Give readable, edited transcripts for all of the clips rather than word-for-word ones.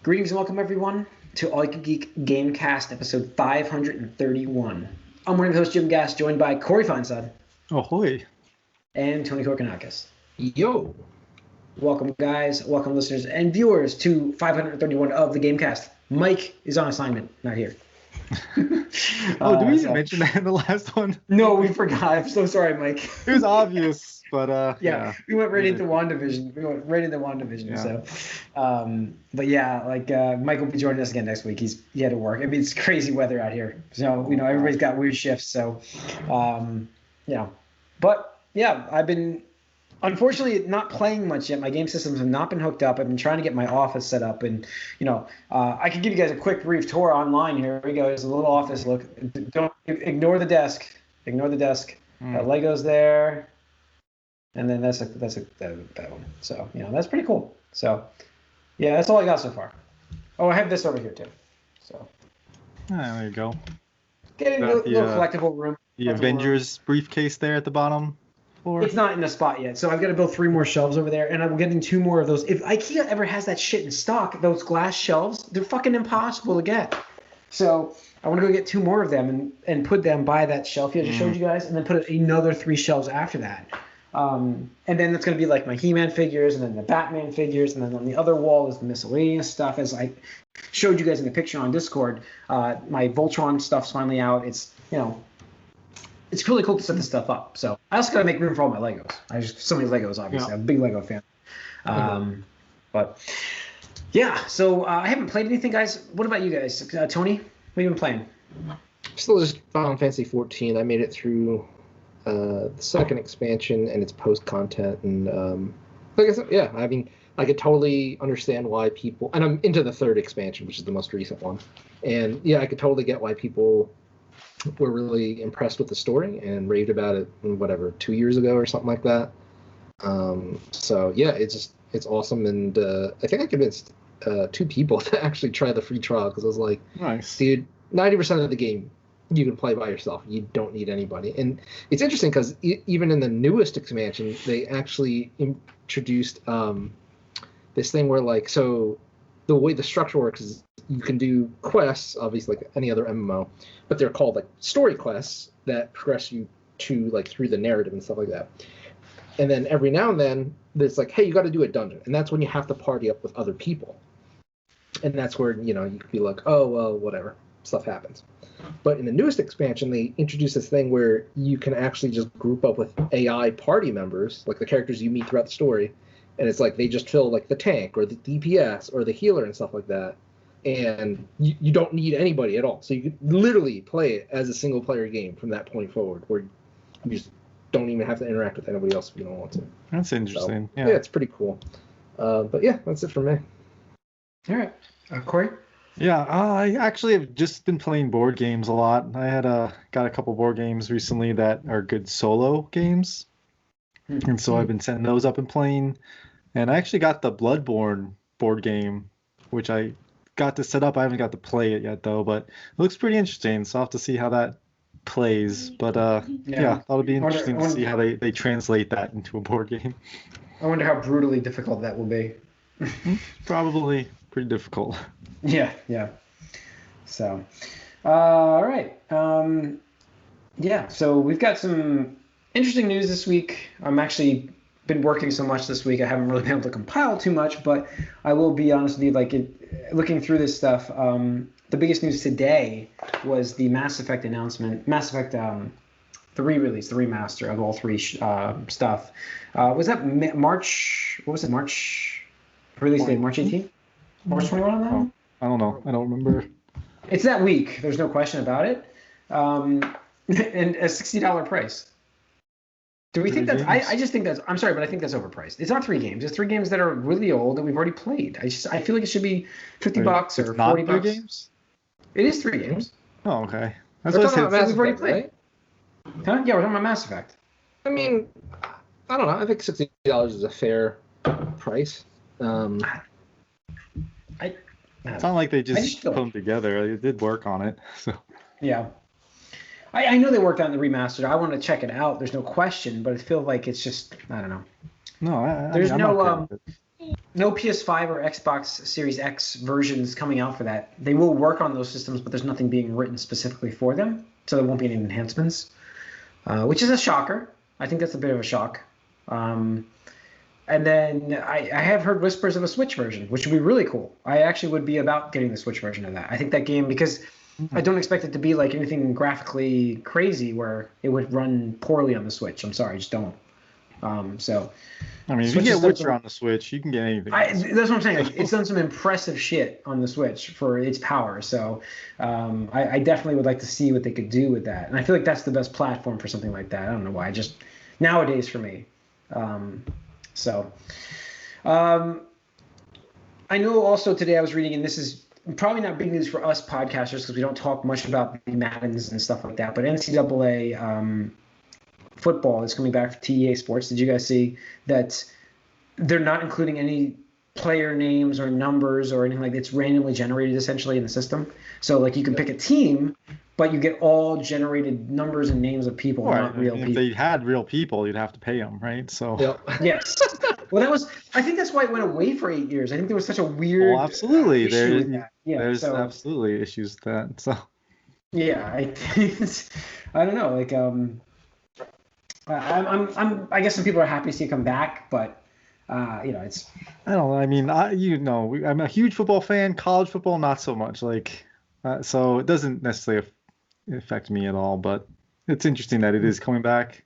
Greetings and welcome everyone to AYCG Gamecast episode 531. I'm one of the hosts, Jim Gass, joined by Corey Feinsod. Ahoy. And Tony Korkanakis. Yo. Welcome guys, welcome listeners and viewers to 531 of the Gamecast. Mike is on assignment, not here. Did we even mention that in the last one? No, we forgot. I'm so sorry, Mike. It was obvious, but yeah, we went right into WandaVision. Yeah. So, but yeah, Mike will be joining us again next week. He had to work. I mean, it's crazy weather out here, so everybody's got weird shifts. So, but yeah, I've been unfortunately not playing much yet. My game systems have not been hooked up. I've been trying to get my office set up, and I can give you guys a quick brief tour online. Here we go. There's a little office look. Don't ignore the desk. Ignore the desk. Legos there, and then that's that one. So that's pretty cool. So yeah, that's all I got so far. Oh, I have this over here too. So there you go. Getting a little collectible room. The Avengers briefcase there at the bottom. It's not in the spot yet, so I've got to build 3 more shelves over there, and I'm getting 2 more of those. If IKEA ever has that shit in stock, those glass shelves, they're fucking impossible to get. So I want to go get 2 more of them and put them by that shelf I just showed you guys, and then put another 3 shelves after that. And then it's going to be like my He-Man figures, and then the Batman figures, and then on the other wall is the miscellaneous stuff. As I showed you guys in the picture on Discord, my Voltron stuff's finally out. It's it's really cool to set this stuff up. So I also got to make room for all my Legos. I just so many Legos, obviously. Yeah. I'm a big Lego fan. But yeah, so I haven't played anything, guys. What about you guys? Tony, what have you been playing? Still just Final Fantasy 14. I made it through the second expansion and its post-content. And like I said, yeah, I mean, I could totally understand why people... And I'm into the third expansion, which is the most recent one. And yeah, I could totally get why people were really impressed with the story and raved about it, 2 years ago or something like that. So yeah, it's awesome, and I think I convinced 2 people to actually try the free trial because I was like, nice, dude, 90% of the game you can play by yourself. You don't need anybody. And it's interesting because even in the newest expansion, they actually introduced this thing where the way the structure works is you can do quests, obviously like any other MMO, but they're called like story quests that progress you to through the narrative and stuff like that. And then every now and then there's like, hey, you got to do a dungeon, and that's when you have to party up with other people. And that's where you could be like, oh well, whatever, stuff happens. But in the newest expansion, they introduced this thing where you can actually just group up with AI party members, like the characters you meet throughout the story, and it's like they just fill like the tank or the DPS or the healer and stuff like that. And you don't need anybody at all. So you could literally play it as a single-player game from that point forward, where you just don't even have to interact with anybody else if you don't want to. That's interesting. So, yeah, it's pretty cool. But yeah, that's it for me. All right. Corey? Yeah, I actually have just been playing board games a lot. I had got a couple board games recently that are good solo games. And so I've been setting those up and playing. And I actually got the Bloodborne board game, which I got to set up. I haven't got to play it yet though, but it looks pretty interesting, so I'll have to see how that plays. But that'll be interesting to see how they translate that into a board game. I wonder how brutally difficult that will be. Probably pretty difficult. Yeah. So all right. So we've got some interesting news this week. I'm actually been working so much this week I haven't really been able to compile too much, but I will be honest with you, looking through this stuff, the biggest news today was the Mass Effect announcement. Mass Effect the re-release, the remaster of all 3 stuff. Was that March? What was it? March release date? March 18th? March 21 on that one? I don't know. I don't remember. It's that week. There's no question about it. And a $60 price. Do we think that's? I just think that's. I'm sorry, but I think that's overpriced. It's not 3 games. It's 3 games that are really old that we've already played. I feel like it should be $50 or $40. 3 games? It is 3 games. Oh, okay. That's what I said. We've already played. Right? Huh? Yeah, we're talking about Mass Effect. I mean, I don't know. I think $60 is a fair price. It's not like they just put them together. They did work on it. So. Yeah. I know they worked on the remastered. I want to check it out. There's no question, but I feel like it's just, I don't know. No, there's no no PS5 or Xbox Series X versions coming out for that. They will work on those systems, but there's nothing being written specifically for them, so there won't be any enhancements, which is a shocker. I think that's a bit of a shock. And then I have heard whispers of a Switch version, which would be really cool. I actually would be about getting the Switch version of that. I think that game, because I don't expect it to be like anything graphically crazy where it would run poorly on the Switch. I'm sorry, I just don't. So, I mean, if you get Witcher on the Switch, you can get anything. That's what I'm saying. Like, it's done some impressive shit on the Switch for its power. So I definitely would like to see what they could do with that. And I feel like that's the best platform for something like that. I don't know why. Just nowadays for me. I know also today I was reading, and this is probably not big news for us podcasters because we don't talk much about the Maddens and stuff like that, but NCAA football is coming back to EA Sports. Did you guys see that they're not including any player names or numbers or anything like that? It's randomly generated essentially in the system. So like you can pick a team, but you get all generated numbers and names of people, not real people. If they had real people, you'd have to pay them, right? So yes. Well, I think that's why it went away for 8 years. I think there was such a weird absolutely. issue with that. Yeah, there's absolutely issues with that. So yeah, I don't know. Like I guess some people are happy to see it come back, but it's. I don't know. I mean, I'm a huge football fan. College football, not so much. Like, so it doesn't necessarily affect me at all. But it's interesting that it is coming back,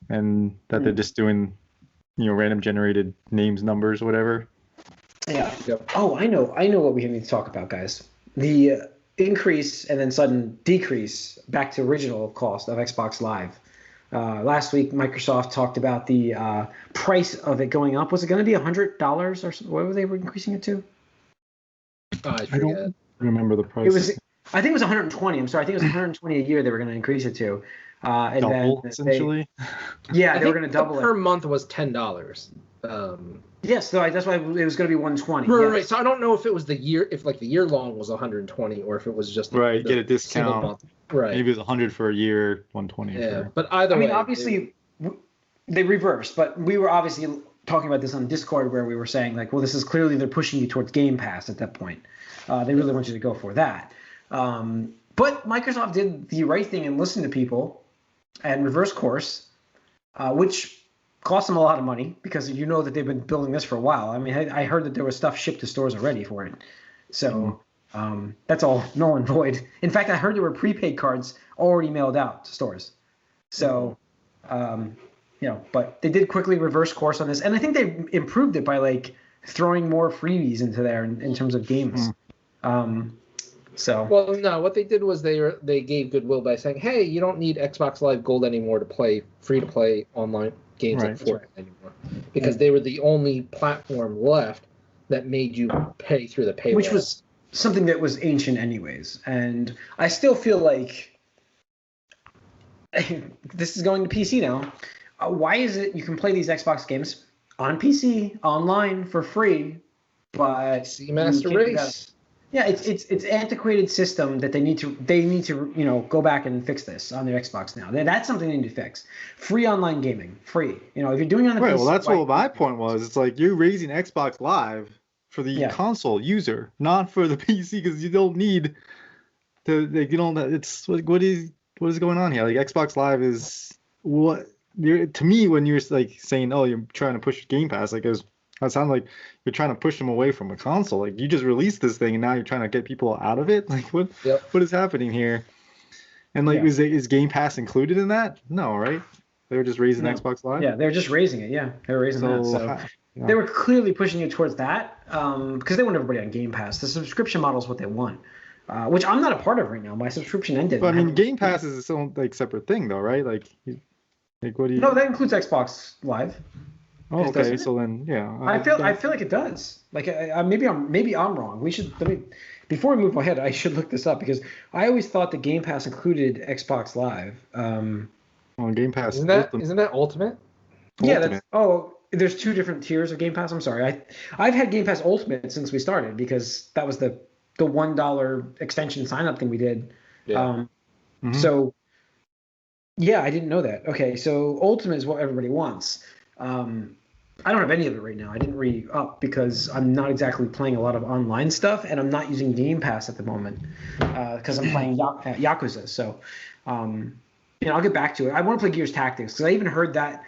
and that they're just doing, random generated names, numbers, whatever. Yeah. Yep. Oh, I know what we need to talk about, guys. The increase and then sudden decrease back to original cost of Xbox Live. Last week, Microsoft talked about the price of it going up. Was it going to be $100 or what were they increasing it to? I don't remember the price. I think it was 120. I'm sorry. I think it was 120 a year they were going to increase it to. And double, then essentially. They were going to double it. Per month was $10. Yes, so that's why it was going to be 120. Right. So I don't know if it was the year long was 120, or if it was just get a discount. Month. Right. Maybe it was 100 for a year, 120. Yeah, but either way. I mean, obviously they reversed, but we were obviously talking about this on Discord where we were saying like, well, this is clearly they're pushing you towards Game Pass at that point. They really want you to go for that. But Microsoft did the right thing and listened to people and reverse course, which cost them a lot of money because that they've been building this for a while. I mean, I heard that there was stuff shipped to stores already for it. So that's all null and void. In fact, I heard there were prepaid cards already mailed out to stores. So, but they did quickly reverse course on this. And I think they improved it by like throwing more freebies into there in terms of games. Well, no, what they did was they gave goodwill by saying, hey, you don't need Xbox Live Gold anymore to play free-to-play online games like Fortnite anymore. Because they were the only platform left that made you pay through the paywall. Which was something that was ancient anyways. And I still feel like this is going to PC now. Why is it you can play these Xbox games on PC, online, for free, but PC Master Race? Yeah, it's antiquated system that they need to go back and fix this on their Xbox now. That's something they need to fix. Free online gaming, free. If you're doing it on the PC. Well, that's what my point was. It's like you're raising Xbox Live for the console user, not for the PC, because you don't need to. It's what is going on here? Like Xbox Live is what to me when you're like saying, oh, you're trying to push Game Pass, like that sounds like you're trying to push them away from a console. Like you just released this thing and now you're trying to get people out of it. Like what is happening here? And like is Game Pass included in that? No, right? They were just raising Xbox Live. Yeah, they're just raising it. Yeah, they were raising that. So they were clearly pushing you towards that because they want everybody on Game Pass. The subscription model is what they want, which I'm not a part of right now. My subscription ended. But I mean, Game Pass is its own like separate thing, though, right? Like what do you? No, that includes Xbox Live. Oh, okay. So then, I feel like it does. Like, maybe I'm wrong. Before we move ahead, I should look this up because I always thought the Game Pass included Xbox Live. Game Pass isn't that Ultimate? Yeah. There's two different tiers of Game Pass. I'm sorry. I've had Game Pass Ultimate since we started because that was the $1 extension sign up thing we did. Yeah. So. Yeah, I didn't know that. Okay, so Ultimate is what everybody wants. I don't have any of it right now. I didn't re-up because I'm not exactly playing a lot of online stuff, and I'm not using Game Pass at the moment because I'm playing Yakuza. So, I'll get back to it. I want to play Gears Tactics because I even heard that.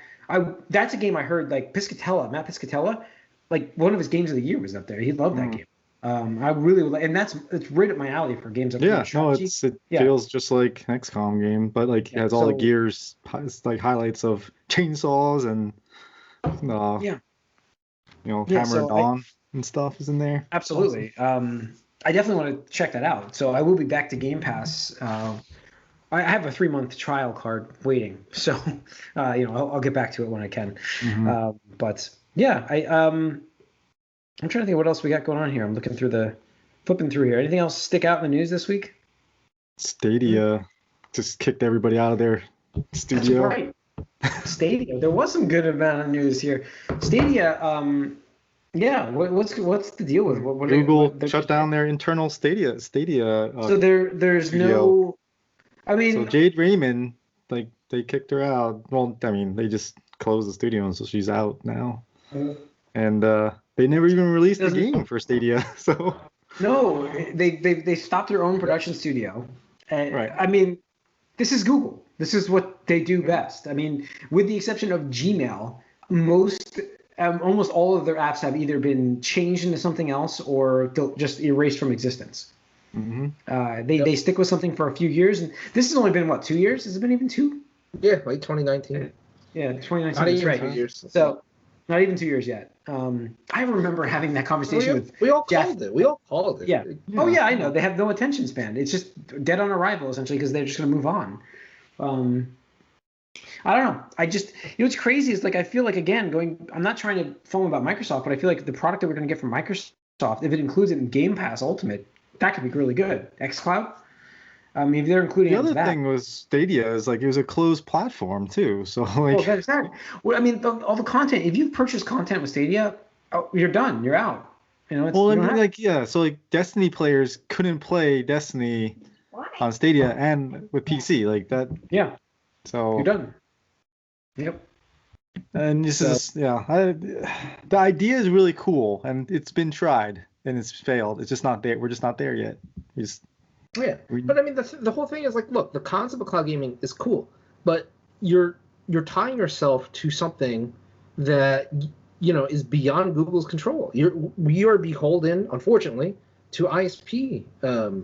That's a game I heard like Matt Piscatella, like one of his games of the year was up there. He loved that game. I really would, and it's right up my alley for games of strategy. It feels just like an XCOM game, but like it has all the Gears, like highlights of chainsaws and Hammer and Dawn and stuff is in there. Absolutely. Awesome. I definitely want to check that out. So I will be back to Game Pass. I have a 3-month trial card waiting, so I'll get back to it when I can. Mm-hmm. But yeah, I'm trying to think of what else we got going on here. I'm flipping through here. Anything else stick out in the news this week? Stadia just kicked everybody out of their studio. That's right. Stadia. There was some good amount of news here. Stadia. What's the deal with what Google shut down their internal Stadia. So there's studio. No. I mean, so Jade Raymond, like they kicked her out. Well, I mean, they just closed the studio, and so she's out now. And they never even released the game for Stadia. So no, they stopped their own production studio. And, right. I mean, this is Google. This is what they do best. I mean, with the exception of Gmail, almost all of their apps have either been changed into something else or just erased from existence. Mm-hmm. They stick with something for a few years, and this has only been 2 years? Has it been even 2? Yeah, like 2019. Yeah, 2019. Not even right. 2 years. So not even 2 years yet. I remember having that conversation with we all Jeff. called it. We all called it. Yeah. Oh yeah, I know. They have no attention span. It's just dead on arrival essentially because they're just going to move on. I don't know. I just, what's crazy is like I feel like I'm not trying to foam about Microsoft, but I feel like the product that we're going to get from Microsoft, if it includes it in Game Pass Ultimate, that could be really good. xCloud. I mean, if they're including the other thing was Stadia is like it was a closed platform too, so like. That's that. Well, I mean, all the content. If you've purchased content with Stadia, you're done. You're out. So like Destiny players couldn't play Destiny on Stadia and with PC like that. Yeah. So you're done. Yep. And the idea is really cool, and it's been tried and it's failed. It's just not there. We're just not there yet. But I mean, the whole thing is like, look, the concept of cloud gaming is cool, but you're tying yourself to something that is beyond Google's control. We are beholden, unfortunately, to ISP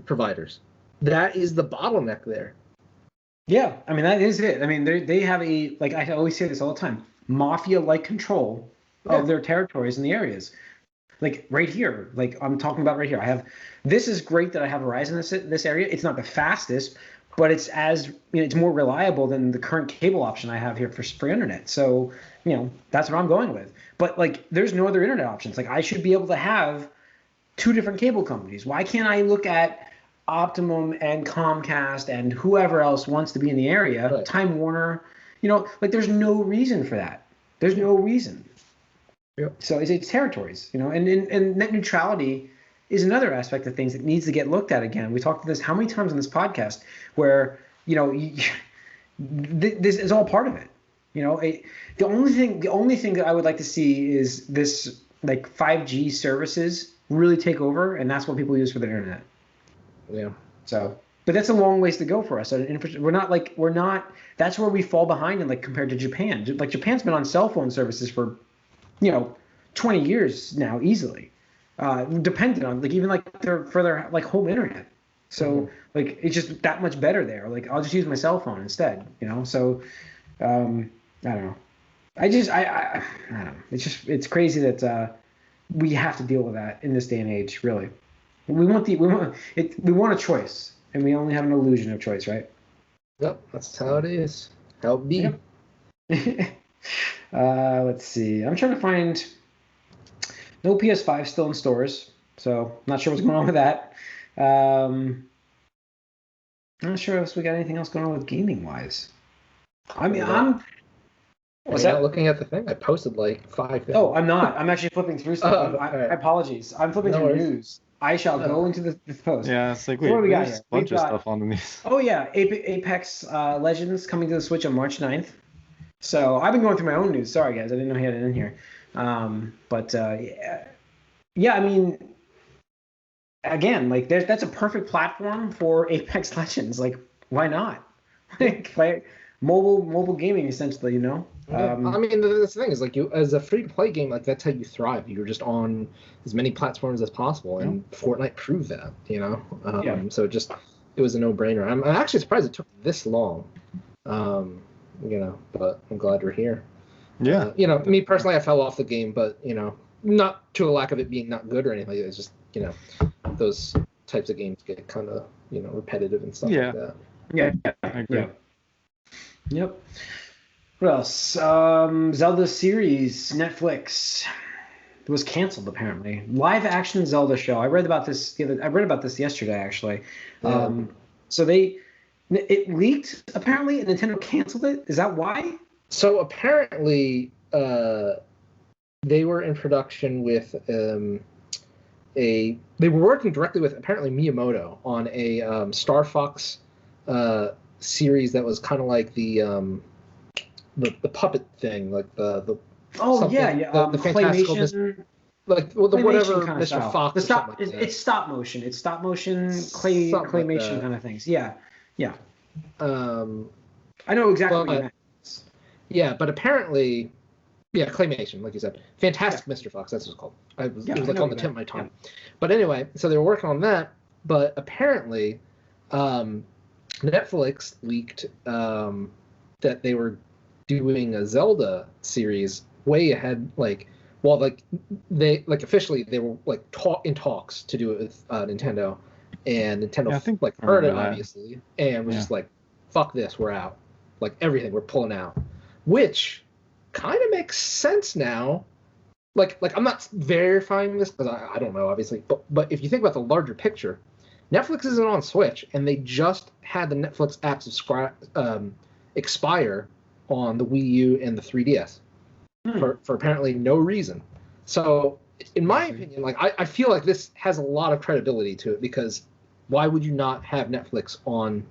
providers. That is the bottleneck there. Yeah, I mean that is it. I mean they have I always say this all the time, mafia-like control of their territories and the areas. Like right here, like I'm talking about right here. This is great that I have Verizon in this area. It's not the fastest, but it's it's more reliable than the current cable option I have here for internet. So, that's what I'm going with. But like there's no other internet options. Like I should be able to have 2 different cable companies. Why can't I look at Optimum and Comcast and whoever else wants to be in the area, right. Time Warner, like there's no reason for that. There's no reason. Yep. So it's territories, and net neutrality is another aspect of things that needs to get looked at again. We talked about this how many times on this podcast where, this is all part of it. The only thing that I would like to see is this like 5G services really take over, and that's what people use for the internet. Yeah. So, but that's a long ways to go for us. We're not. That's where we fall behind in compared to Japan. Like Japan's been on cell phone services for, 20 years now easily, dependent on even for their home internet. So it's just that much better there. Like I'll just use my cell phone instead. So I don't know. I don't know. It's crazy that we have to deal with that in this day and age. Really. We want a choice, and we only have an illusion of choice, right? Yep, that's how it is. How it be. Yep. Let's see. I'm trying to find. No PS5 still in stores, so not sure what's going on with that. I'm not sure if we got anything else going on with gaming wise. I mean, What's that? Looking at the thing, I posted 5 things. Oh, I'm not. I'm actually flipping through stuff. I apologies. I'm flipping through news. I shall go into the post. Yeah, it's like, wait, what do we got here? A bunch of stuff on the news. Oh, yeah. Apex Legends coming to the Switch on March 9th. So I've been going through my own news. Sorry, guys, I didn't know he had it in here. But yeah, I mean, again, like that's a perfect platform for Apex Legends. Like, why not? Like, play mobile gaming essentially. You know. Yeah. I mean, the thing is, like, you as a free-to-play game, like that's how you thrive. You're just on as many platforms as possible, and Fortnite proved that. You know. So it was a no-brainer. I'm actually surprised it took this long. You know, but I'm glad we're here. Yeah. You know, me personally, I fell off the game, but you know, not to a lack of it being not good or anything. It's just, you know, those types of games get kind of, you know, repetitive and stuff like that. Yeah. I agree. Yeah. Yep. What else? Zelda series, Netflix. It was canceled apparently. Live action Zelda show. I read about this yesterday actually. So it leaked apparently, and Nintendo canceled it. Is that why? So apparently, they were in production with they were working directly with apparently Miyamoto on a Star Fox series that was kind of like the puppet thing, like the the fantastical claymation, like whatever kind of Mr. style. Fox. It's stop motion. It's stop motion claymation like kind of things. Yeah. I know exactly what you meant. Yeah, but apparently, claymation, like you said, Fantastic Mr. Fox. That's what it's called. It was like on the tip of my tongue. Yeah. But anyway, so they were working on that. But apparently, Netflix leaked that they were doing a Zelda series way ahead. They officially they were like in talks to do it with Nintendo, and Nintendo heard it obviously and was just like, "Fuck this, we're out." Like everything, we're pulling out, which kind of makes sense now. Like I'm not verifying this because I don't know obviously, but if you think about the larger picture, Netflix isn't on Switch, and they just had the Netflix apps expire on the Wii U and the 3DS for apparently no reason. So, in my opinion, like I feel like this has a lot of credibility to it, because why would you not have Netflix on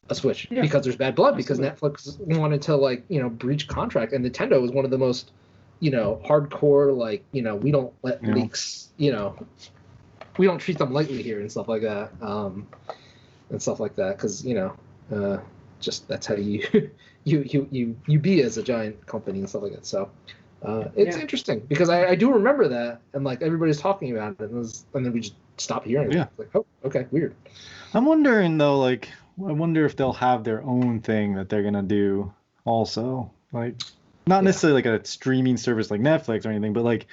a Switch? Because there's bad blood. Absolutely. Because Netflix wanted to breach contract, and Nintendo was one of the most hardcore we don't let leaks we don't treat them lightly here and stuff like that because just that's how you you be as a giant company and stuff like that. So it's interesting because I do remember that, and like everybody's talking about it, and then we just stopped hearing it. Like, oh, okay, weird. I'm wondering though, I wonder if they'll have their own thing that they're gonna do also, not necessarily like a streaming service like Netflix or anything, but like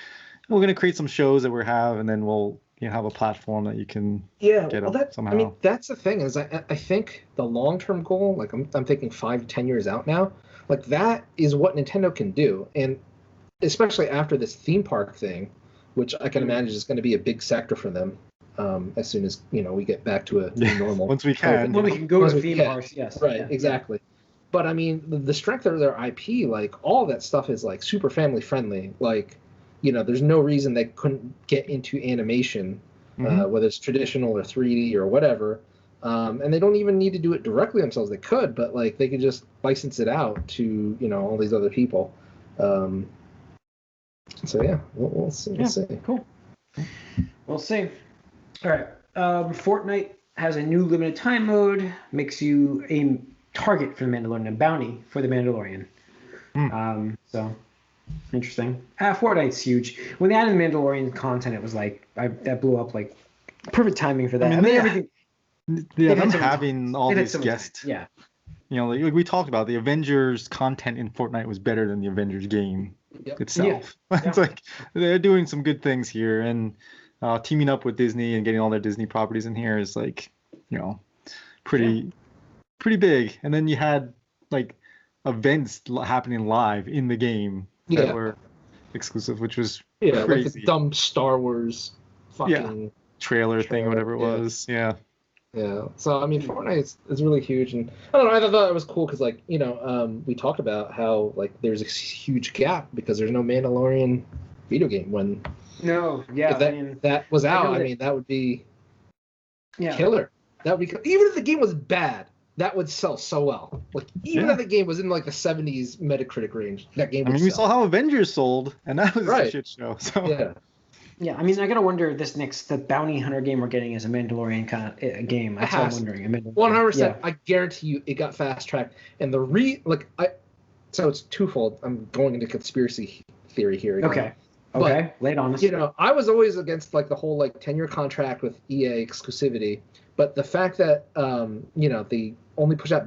we're gonna create some shows that we have, and then we'll have a platform that you can get up somehow. I mean, that's the thing is I think the long-term goal, like I'm thinking 5 to 10 years out now, like that is what Nintendo can do, and especially after this theme park thing, which I can imagine is going to be a big sector for them as soon as we get back to a normal. Once we can. When we can go to theme parks, yes. Right, exactly. But I mean, the strength of their IP, like all of that stuff is like super family friendly. Like, there's no reason they couldn't get into animation, whether it's traditional or 3D or whatever. And they don't even need to do it directly themselves. They could, but like they could just license it out to all these other people. So yeah, we'll see. We'll see. Cool. We'll see. All right. Fortnite has a new limited time mode. Makes you a target for the Mandalorian, a bounty for the Mandalorian. So interesting. Fortnite's huge. When they added Mandalorian content, it was like that blew up. Like perfect timing for that. I mean everything. Yeah, them having all these guests. Yeah. Like we talked about, the Avengers content in Fortnite was better than the Avengers game itself. It's like they're doing some good things here, and teaming up with Disney and getting all their Disney properties in here is pretty big. And then you had like events happening live in the game that were exclusive, which was crazy. Like the dumb Star Wars fucking trailer thing, whatever it was. Yeah. So I mean, Fortnite is really huge, and I don't know. I thought it was cool because we talked about how like there's a huge gap because there's no Mandalorian video game. When if that was out, I mean that would be killer. That would be even if the game was bad. that would sell so well. Like even if the game was in like the 70s Metacritic range, that game would I mean, we sell. saw how Avengers sold, and that was a Right. shit show. So Yeah. Yeah, I mean, I gotta wonder if the bounty hunter game we're getting is a Mandalorian kind of game. That's what I'm wondering. 100%. Yeah. I guarantee you, it got fast tracked. And so it's twofold. I'm going into conspiracy theory here again. Okay. But, lay it on us. You know, I was always against like the whole like 10-year contract with EA exclusivity, but the fact that you know, they only pushed out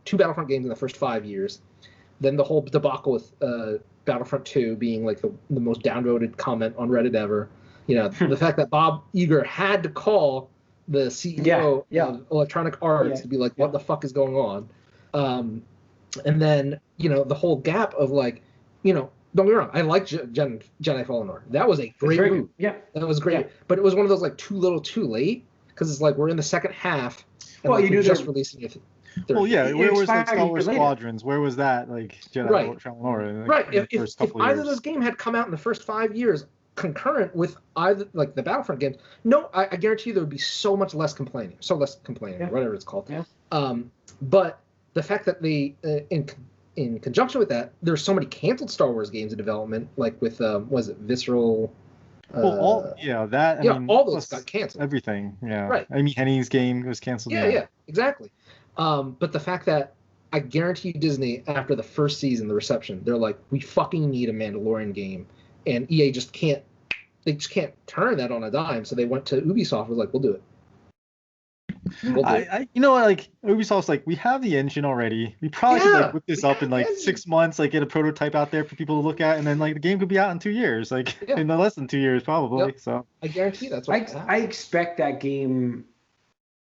two Battlefront games in the first 5 years, then the whole debacle with Battlefront 2 being like the most downvoted comment on Reddit ever. You know, the fact that Bob Iger had to call the CEO of Electronic Arts to be like, what the fuck is going on? And then, you know, the whole gap of like, you know, don't get me wrong, I like Jedi Fallen Order. That was a great move. Yeah. That was great. Yeah. But it was one of those like too little too late, because it's like we're in the second half. And well, like, you knew just releasing it. Well, yeah, where was like Star Wars Squadrons? Where was that? Like Jedi Fallen Order? Right. If either of those games had come out in the first 5 years, concurrent with either like the Battlefront games, I guarantee you there would be so less complaining, whatever it's called. Yeah. But the fact that they in conjunction with that, there's so many canceled Star Wars games in development, like with was it Visceral? All those got canceled. Everything, yeah. Right. Amy Hennig's game was canceled. Yeah, exactly. But the fact that I guarantee Disney, after the first season, the reception, they're like, we fucking need a Mandalorian game, and EA just can't. They just can't turn that on a dime. So they went to Ubisoft. Was like, we'll do it. You know, like Ubisoft's like, we have the engine already. We probably could like whip this up in like 6 months, like get a prototype out there for people to look at, and then like the game could be out in 2 years, like in less than 2 years probably. Yep. So I guarantee that's what I expect that game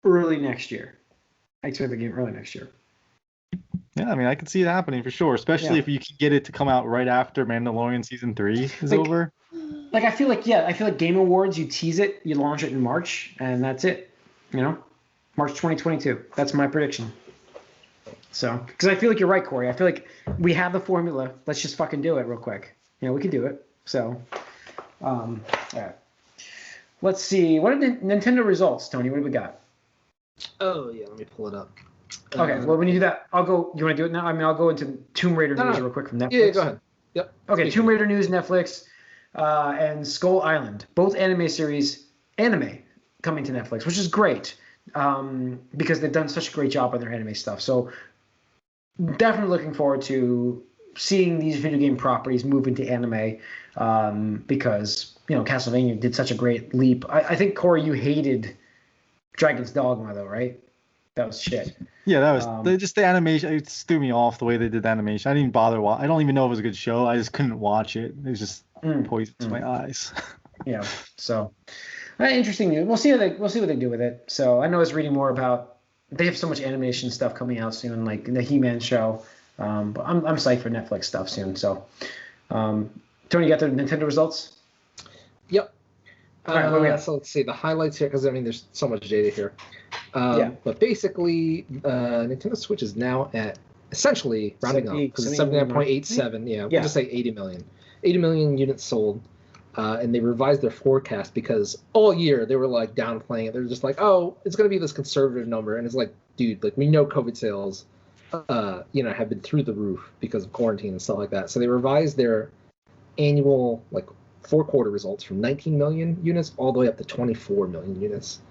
early next year. Yeah, I mean, I can see it happening for sure, especially if you can get it to come out right after Mandalorian Season 3 is over. Like, I feel like Game Awards, you tease it, you launch it in March, and that's it. You know? March 2022. That's my prediction. So, because I feel like you're right, Corey. I feel like we have the formula. Let's just fucking do it real quick. You know, we can do it. So, all right. Let's see. What are the Nintendo results, Tony? What do we got? Oh, yeah. Let me pull it up. Okay. Well, when you do that, I'll go. You want to do it now? I mean, I'll go into Tomb Raider news real quick from Netflix. Yeah, go ahead. Yep. Okay. Tomb Raider news, Netflix, and Skull Island, both anime coming to Netflix, which is great. Because they've done such a great job on their anime stuff. So definitely looking forward to seeing these video game properties move into anime, because, you know, Castlevania did such a great leap. I think, Corey, you hated Dragon's Dogma, though, right? That was shit. Yeah, that was just the animation. It threw me off the way they did the animation. I didn't even bother I don't even know if it was a good show. I just couldn't watch it. It was just poison to my eyes. Yeah. So interesting news. We'll see what they do with it. So I know I was reading more about. They have so much animation stuff coming out soon, like the He-Man show. But I'm psyched for Netflix stuff soon. So, Tony, you got the Nintendo results? Yep. All right, what do we got? So let's see the highlights here, because I mean there's so much data here. But basically, Nintendo Switch is now at essentially rounding up because it's 79.87. Yeah, we'll just say 80 million. 80 million units sold. And they revised their forecast because all year they were like downplaying it. They're just like, oh, it's going to be this conservative number. And it's like, dude, like we know COVID sales, have been through the roof because of quarantine and stuff like that. So they revised their annual like 4-quarter results from 19 million units all the way up to 24 million units.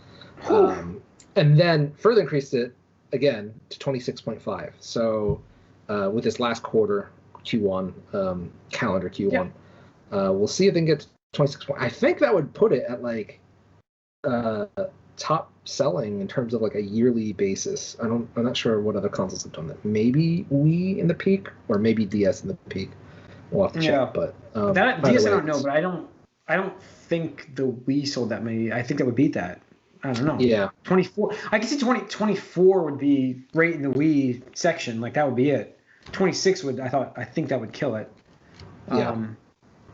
And then further increased it again to 26.5. So with this last quarter, Q1, calendar Q1. We'll see if they can get to 26 points. I think that would put it at like top selling in terms of like a yearly basis. I'm not sure what other consoles have done that. Maybe Wii in the peak, or maybe DS in the peak. We'll have to check. But that DS I don't know, but I don't think the Wii sold that many. I think that would beat that. I don't know. Yeah. 24. I can see 24 would be right in the Wii section. Like that would be it. 26 would. I think that would kill it. Yeah.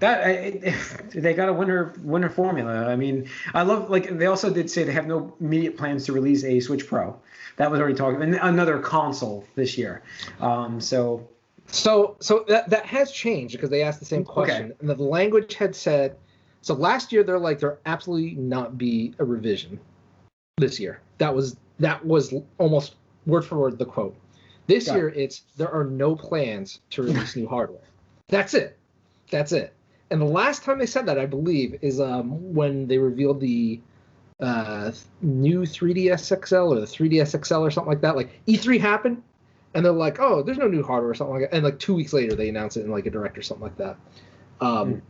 They got a winner formula. I mean, I love, like, they also did say they have no immediate plans to release a Switch Pro. That was already talking, and another console this year. So that has changed because they asked the same question, and the language had said. So last year they're like there absolutely not be a revision. This year that was almost word for word the quote. This Got year, it's there are no plans to release new hardware. That's it. That's it. And the last time they said that, I believe, is when they revealed the new 3DS XL or the 3DS XL or something like that. Like E3 happened, and they're like, "Oh, there's no new hardware" or something like that. And like 2 weeks later, they announce it in like a direct or something like that.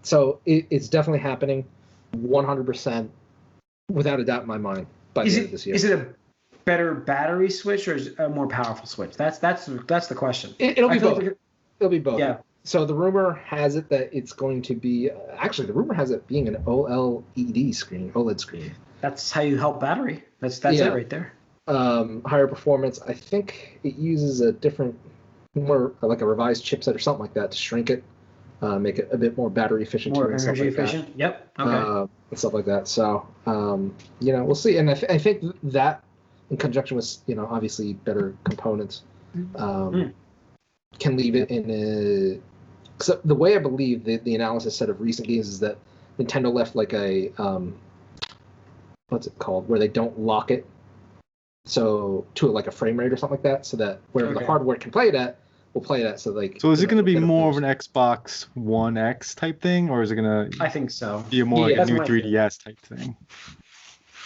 So it's definitely happening, 100%, without a doubt in my mind by the end of this year. Is it a better battery switch or is it a more powerful switch? That's the question. It'll be both. It'll be both. Yeah. So the rumor has it that it's going to be actually the rumor has it being an OLED screen, OLED screen. That's how you help battery. That's it right there. Higher performance. I think it uses a different, more like a revised chipset or something like that to shrink it, make it a bit more battery efficient. More energy efficient. Yep. Okay. And stuff like that. So we'll see. And I think that in conjunction with obviously better components can leave it in a. So the way I believe the analysis set of recent games is that Nintendo left like a what's it called, where they don't lock it so to like a frame rate or something like that, so that wherever the hardware can play it at will play it at. So like. So is it going to be more of an Xbox One X type thing, or is it going to? I think so. Be more like a new 3DS type thing.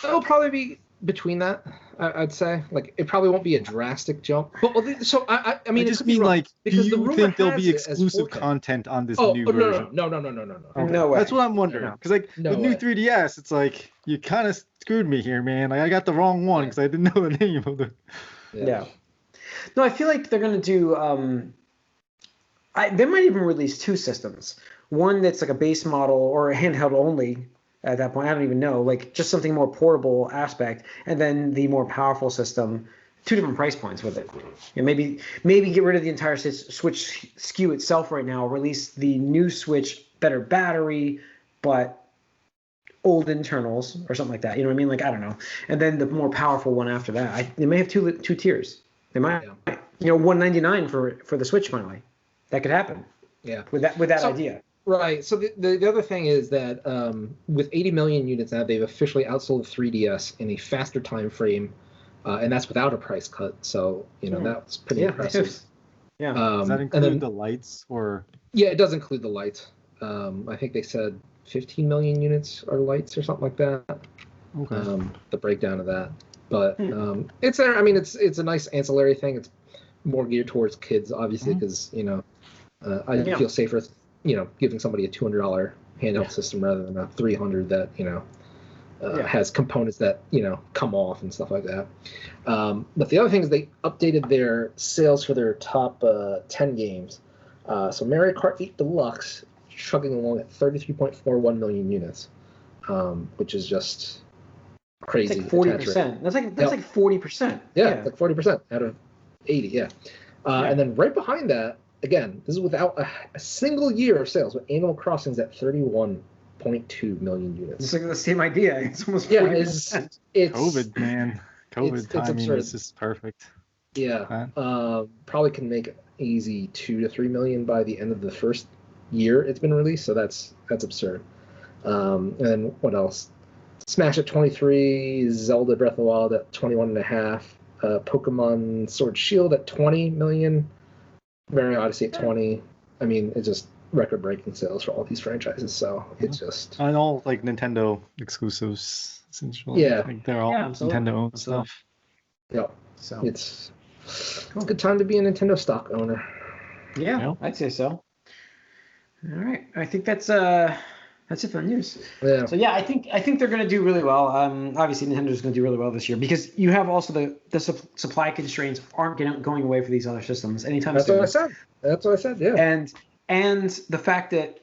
It'll probably be between that. I'd say like it probably won't be a drastic jump. But so I mean, I just mean like, because do you think there'll be exclusive content on this new version? No. No way. That's what I'm wondering. Because like the new 3DS, it's like you kind of screwed me here, man. Like I got the wrong one because I didn't know the name of it. Yeah. No, I feel like they're gonna do. They might even release two systems. One that's like a base model or a handheld only. At that point, I don't even know, like just something more portable aspect, and then the more powerful system, two different price points with it. And maybe get rid of the entire Switch SKU itself right now, release the new Switch, better battery, but old internals or something like that. You know what I mean? Like I don't know. And then the more powerful one after that. They may have two tiers. They might, $199 for the Switch finally. That could happen. Yeah. With that idea. Right. So the other thing is that with 80 million units now, they've officially outsold the 3DS in a faster time frame, and that's without a price cut. So that's pretty impressive. Yeah. Does that include the lights or? Yeah, it does include the lights. I think they said 15 million units are lights or something like that. Okay. The breakdown of that, but it's there. I mean, it's a nice ancillary thing. It's more geared towards kids, obviously, because I feel safer. Giving somebody a $200 handheld system rather than a $300 that has components that come off and stuff like that. But the other thing is they updated their sales for their top 10 games. So Mario Kart 8 Deluxe chugging along at 33.41 million units, which is just crazy. It's like 40%. That's like 40%. Yeah, like 40% out of 80. Yeah. And then right behind that. Again, this is without a single year of sales, but Animal Crossing's at 31.2 million units. It's like the same idea. It's almost 40%. It's COVID, man. COVID timing is just perfect. Yeah. Probably can make easy 2 to 3 million by the end of the first year it's been released, so that's absurd. And then what else? Smash at 23, Zelda Breath of the Wild at 21.5, Pokemon Sword Shield at 20 million. Mario Odyssey at 20. I mean, it's just record-breaking sales for all these franchises. So it's just and all like Nintendo exclusives, essentially. Yeah, like they're all Nintendo-owned stuff. Yeah, so it's a good time to be a Nintendo stock owner. Yeah, I'd say so. All right, I think that's it for the news. Yeah. So I think they're going to do really well. Obviously Nintendo's going to do really well this year because you have also the supply constraints aren't going away for these other systems anytime soon. That's what I said. Yeah. And the fact that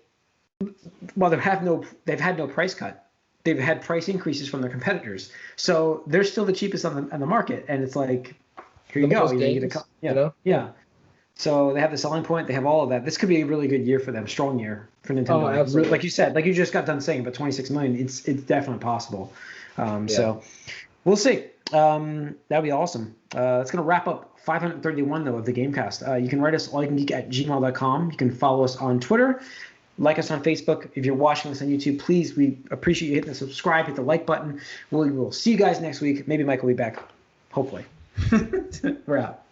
while they've had no price cut, they've had price increases from their competitors. So they're still the cheapest on the market, and it's like here you go. You get yeah. So they have the selling point. They have all of that. This could be a really good year for them, strong year for Nintendo. Oh, absolutely. Like you said, like you just got done saying, but 26 million, it's definitely possible. So we'll see. That'd be awesome. It's going to wrap up 531, though, of the Gamecast. You can write us allyoucangeek@gmail.com. You can follow us on Twitter. Like us on Facebook. If you're watching us on YouTube, please, we appreciate you hitting the subscribe, hit the like button. We'll see you guys next week. Maybe Mike will be back, hopefully. We're out.